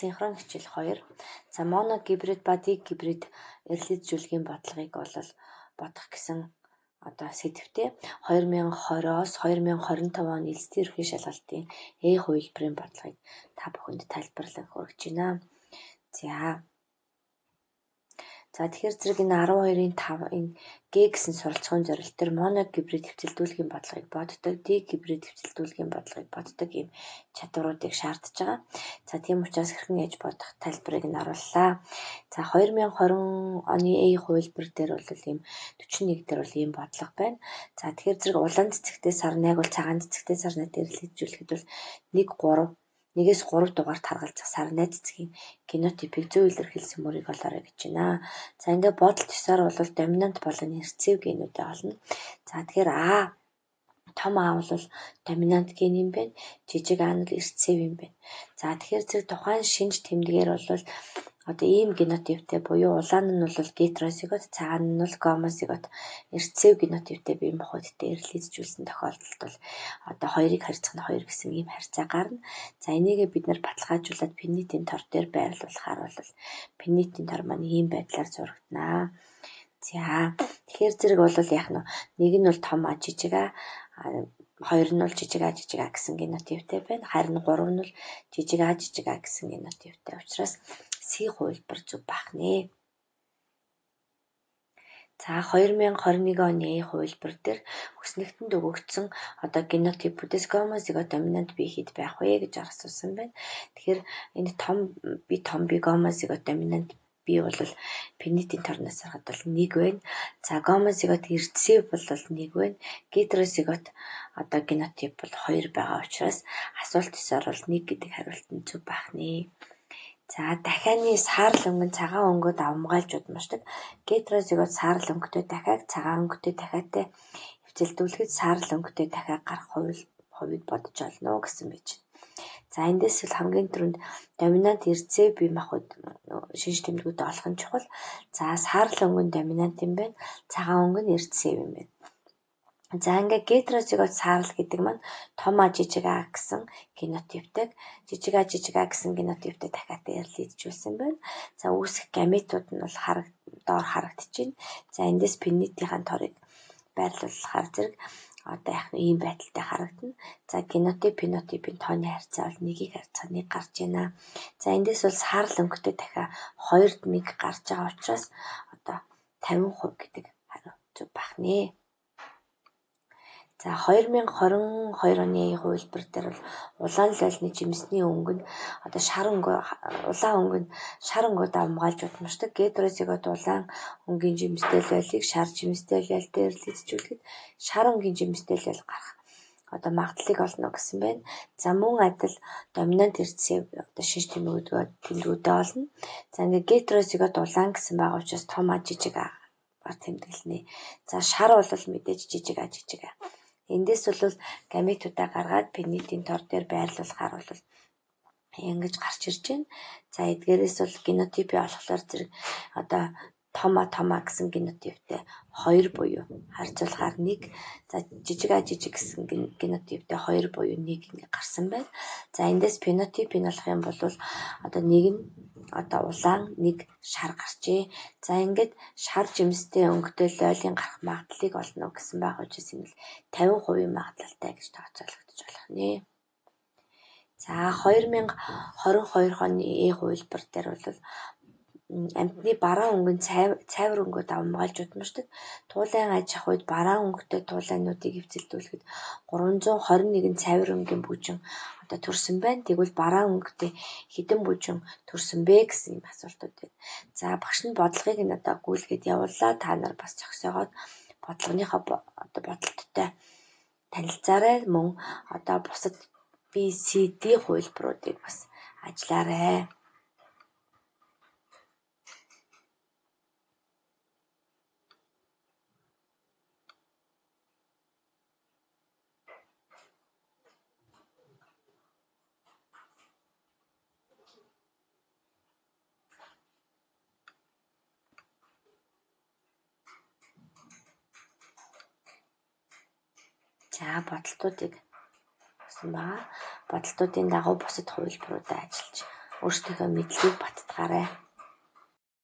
Синхрон хичээл 2. За моногибрид ба дигибрид эрэлхийлжүүлэхийн бодлогыг бодох гэсэн сэдвтэй 2020-оос 2025 оны элсдийн ерөнхий шалгалтын хувилбарын бодлогыг та бүхэнд тайлбарлан хүргэж байна. За тэгэхээр зэрэг энэ 12-ын 5 энэ Г гэсэн суралцахуун зорилт төр моногибрид хэвтэлдүүлэхийн бодлогыг боддог, дигибрид хэвтэлдүүлэхийн бодлогыг боддог ийм чадваруудыг шаардж байгаа. За тийм учраас хэрхэн яаж бодох тайлбарыг нь орууллаа. За 2020 оны хувилбар дээр бол ийм 41 дээр бол ийм бодлого байна. За тэгэхээр зэрэг улаан цэцэгтэй сарнайг бол цагаан цэцэгтэй сарнайд эрэлхийлжүүлэхэд бол 1-3 дугаарт харгалзах сарнай цэцгийн генотипийг зөв илэрхийлсэн мөрийг олоорой гэж байна. За ингээд бодол тусаар бол доминант болон рецессив генүүдээ олно. За тэгэхээр том А бол доминант ген юм байна. Жижиг А нь рецессив юм байна. За тэгэхээр зэрэг тухайн шинж тэмдгээр бол ийм генотиптэй буюу улаан нь бол гетерозигот, цагаан нь бол гомозигот, рецессив генотиптэй бие махбодтой эрэлхийлжүүлсэн тохиолдолд бол хоёрыг харьцах нь 2 гэсэн ийм харьцаа гарна. За энийгээ бид нар баталгаажуулаад пинитийн тор дээр байрлуулахаар бол пинитийн тор маань ийм байдлаар зурагдана. За тэгэхээр зэрэг бол яах нь нэг нь бол том А жижиг А, хоёр нь бол жижиг А гэсэн генотиптэй байна. Харин 3 нь бол жижиг А гэсэн генотиптэй. Учраас С хувилбар зөв байх нэ. За 2021 оны хувилбар дээр өснөгтөнд өгөгдсөн генотипүүдээс гомозигот доминант бие хэд байх вэ гэж асуусан байна. Тэгэхээр энэ том бие гомозигот доминант бие бол пинитийн торноос харахад бол 1 байна. За гомозигот рецессив бол 1 байна. Гетерозигот генотип бол 2 байгаа учраас асуулт ёсоор бол 1 гэдэг хариулт нь зөв байх нэ. За дахианы саарл өнгөн цагаан өнгөд авмгаалж удмашдаг. Гетерозигот саарл өнгөтэй дахиад цагаан өнгөтэй дахиатай хэвтэлдүүлэхэд саарл өнгөтэй дахиад гарах хувийг бодож олно гэсэн байж байна. За эндээс л хамгийн түрүүнд доминант рецессив бие махбод шинж тэмдгүүдээ олох нь чухал. За саарл өнгөн доминант юм байна. Цагаан өнгөн рецессив юм байна. За ингээд гетерозигот саарл гэдэг маань том А жижиг А гэсэн генотиптэй, жижиг А гэсэн генотиптэй дахиад эрэлхийлжүүлсэн байна. За үүсэх гаметууд нь бол доор харагдчихэв. За эндээс пинитийн торыг байрлуулахаар зэрэг ийм байдалтай харагдана. За генотип фенотипийн тооны харьцаа бол 1-ийг харьцах 1 гарч байна. За эндээс бол саарл өнгөтэй дахиад 2-д 1 гарч байгаа учраас 50% гэдэг хариу зөв байх нэ. За 2022 оны хувилбар дээр бол улаан лолны жимсний өнгө нь улаан өнгө нь шар өнгөд авмгаалж удмашдаг. Гетерозигот улаан өнгийн жимстэй лолыг шар жимстэй лол дээр эрэлхийлжүүлэхэд шар өнгийн жимстэй лол гарах магадлалыг олно гэсэн байна. За мөн адил доминант рецессив шинж тэмдгүүдээ олно. За ингээд гетерозигот улаан гэсэн байгаа учраас том А жижиг А тэмдэглэнэ. За шар бол мэдээж жижиг А. Эндээс бол гаметуудаа гаргаад пинитийн тор дээр байрлуулахаар бол ингэж гарч ирж байна. За эдгээрээс бол генотипийг олохлоор зэрэг том А гэсэн генотиптэй 2 буюу харьцуулахаар 1, за жижиг А гэсэн генотиптэй 2 буюу 1 ингэ гарсан байна. За эндээс фенотипийг олох юм бол 1 нь улаан, 1 шар гарчээ. За ингээд шар жимстэй өнгөтэй лолын гарах магадлалыг олно гэсэн байгаа учраас энэ 50% магадлалтай гэж тооцоологдож болох нэ. За 2022 оны хувилбар дээр бол амьтны бараан өнгөн цайвар өнгөд авмгаалж удмашдаг. Туулайн аж ахуйд үед бараан өнгөтэй туулайнуудыг хэвтэлдүүлэхэд 321 цайвар өнгийн бүжин төрсөн байна. Тэгвэл бараан өнгөтэй хэдэн бүжин төрсөн бэ гэсэн юм асуултууд байна. За багш нь бодлогыг нь гүйлгээд явууллаа. Та нар бас зогсоогоод бодлогынхаа бодолттой танилцаарай. Мөн бусад B, C, D хувилбаруудыг бас ажиллаарай. За бодолтуудыг бодолтуудын дагуу бусад хувилбаруудаа ажиллаж өөрсдийнхөө мэдлэгийг баттгаарай.